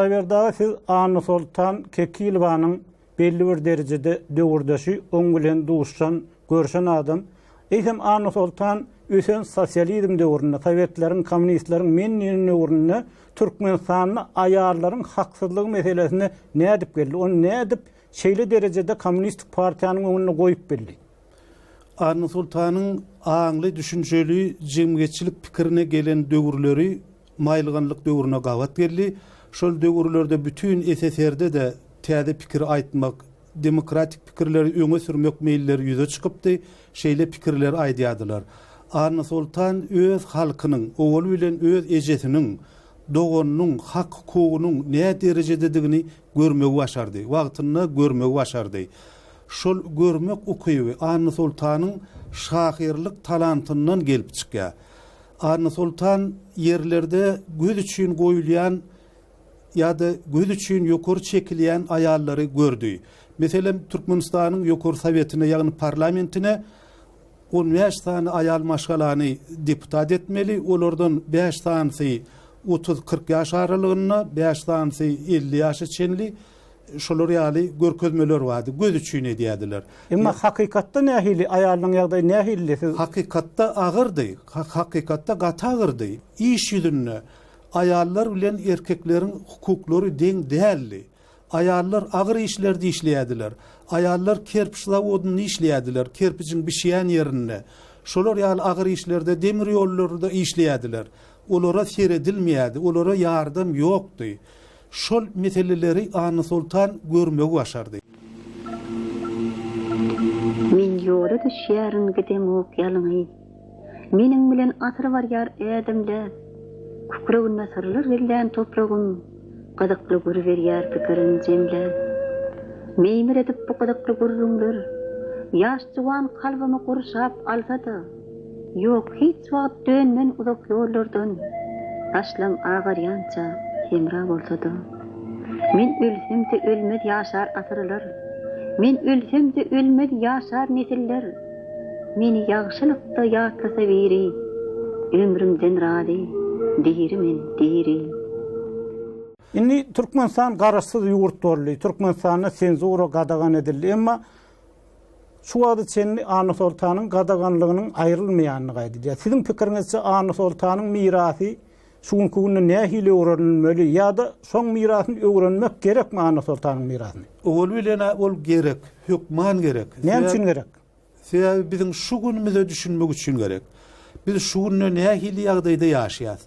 Hudaýberdi siz Anna Sultan Kekilbanyň belli bir derejede döwürdeşi oň bilen duşan, görşen adam. Eýsem Anna Sultan ösen sosializm döwründe, Sowetlerin, kommunistleriň menniň döwründe Türkmenistanyň aýarlaryň haksızlygy meselesini nädip geldi? Onu nädip şeýle derejede kommunistik partiýanyň öňüne goýup berdi? Anna Sultanyň aňly düşünjeli jemgyýetçilik pikirine gelen döwürleri maýlyganlyk döwrüne gawat geldi. Şol döwürlerde bütün SSR'de de täze pikir aýtmak, demokratik pikirleri öňe sürmek meýilleri ýüze çykypdy. Şeýle pikirler aýdýadylar. Anna Sultan öz halkynyň, owul bilen öz ejesiniň, dogonynyň, hak hukugynyň näme derejededigini görmegi başardy. Wagtyny görmegi başardy. Şol görmek ukyby Anna Sultanyň şahyrlyk talantyndan gelip çykýar. Anna Sultan yerlerde göz üçin goýulýan ýa-da göz üçin ýokary çekilýän aýallary gördü. Meselem Türkmenistanyň ýokary sowetine ýagny parlamentine 15 tane aýal maşgalany deputat etmeli. Olardan 5 tanysy 30-40 ýaş aralygyna, 5 tanysy 50 ýaşa çenli. Şolar ýaly görkezmeler bardy. Göz üçin edýärdiler. Emma hakykatda nähili aýalyň ýagdaýy nähili? Hakykatda agyrdy, hakykatda gata agyrdy. İş ýüzünde aýallar bilen erkekleriň hukuklary deň däldi. Aýallar agyr işlerde işleýärdiler. Aýallar kerpiç zawodyny işleýärdiler, kerpiçin bişýän ýerinde. Şolar ýaly agyr işlerde, demir ýollarynda işleýärdiler. Olara seredilmeýärdi, olara ýardam ýokdy. Şol meseleleri Anna Sultan görmegi başardy. Min ýola düşýärin gidem okyalyny. Meniň bilen atyr barýar ädimler. Kukuragynda sarlar verilen topragym, gadakly görberýär pikirin jemle. Meýmir edip bu gadakly gurrundur. Ýaş juwan kalbymy gurşap alsady. Ýok, hiç wagt dönmen uzak ýollardan. Taşlam agarýança hemra bolsady. Men ölsem-de ölmedi ýaşar atyrlar. Men ölsem-de ölmedi ýaşar nesiller. Meni ýagşylykda ýatlasa biri, ömrümden rady, dirimen diri. Indi Türkmenistan garaşsyz ýurt boldy. Türkmenistana senzura gadagan edildi. Emma şu wagt içinde Anna Sultanyň gadaganlygynyň aýrylmaýanyny gaýdy. Siziň pikiriňizçe Anna Sultanyň mirasy şuňky günde nähili öwrenilmeli ýa-da şoň mirasyny öwrenmek gerekmi Anna Sultanyň mirasyny? Ol bilen ol gerek, hukman gerek. Näme üçin gerek? Sebäbi biziň şu günümizde düşünmek üçin gerek. Biz şu günde nähili ýagdaýda ýaşaýas.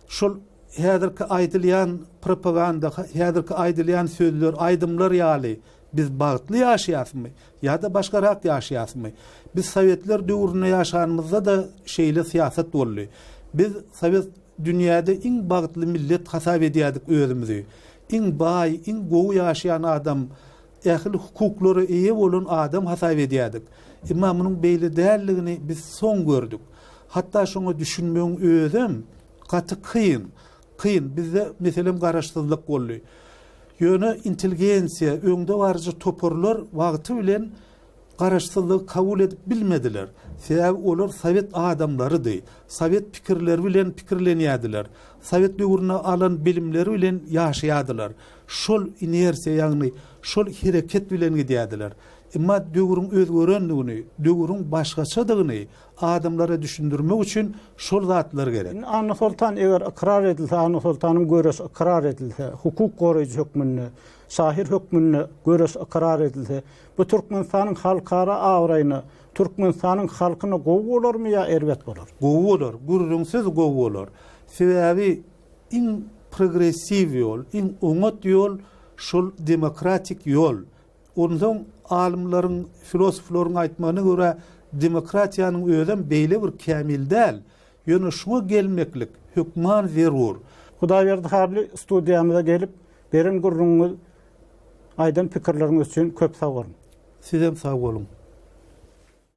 Şol häzirki aýdylýan propaganda, häzirki aýdylýan sözler, aýdymlar ýaly biz bagtly ýaşaýasmy ýa-da başgarak ýaşaýasmy? Biz Sowetler döwründe ýaşanymyzda da şeýle siýasat boldy. Biz Sowet dünýäde iň bagtly millet hasap edýärdik özümizi. Iň baý, iň gowy ýaşaýan adam, ähli hukuklary eýe bolan adam hasap edýärdik. Emma munyň beýle dälligini biz soň gördük. Hatta şoňa düşünmegiň özüm gaty kıyın. Bizde meselem garaşsyzlyk boldy. Ýöne intelligensiýa, öňde barjy toporlar wagty bilen garaşsyzlygy kabul edip bilmediler. Sebäbi olar Sowet adamlarydy. Sowet pikirleri bilen pikirlenýärdiler. Sowet döwrüne alan bilimleri bilen ýaşaýardylar. Şol inersiýa ýagny, şol hereket bilen gidýärdiler. Emma döwrüň özgerenligini, döwrüň başgaçadygyny adamlara düşündirmek üçin şol zatlar gerek. Anna Sultan eger ikrar edilse, Anna Sultanyň göresi ikrar edilse, hukuk goraýjy hökmüne, şahir hökmüne göresi ikrar edilse, bu Türkmenistanyň halkara awraýyny, Türkmenistanyň halkyna gowy bolarmy ýa erbet bolar? Gowy bolar, gurrunsyz gowy bolar. Sebäbi iň progressiv ýol, iň oňat ýol şol demokratik ýol. Ondan alimlaryň, filosoflaryň aýtmagyna görä demokratiýanyň özem beýle bir kämil däl. Ýöne şuňa gelmeklik hukman zerur. Hudaýberdi harly studiýamyza gelip beren gurruňyz aýdan pikirleriňiz üçin köp sag bolun. Sizem sag bolun.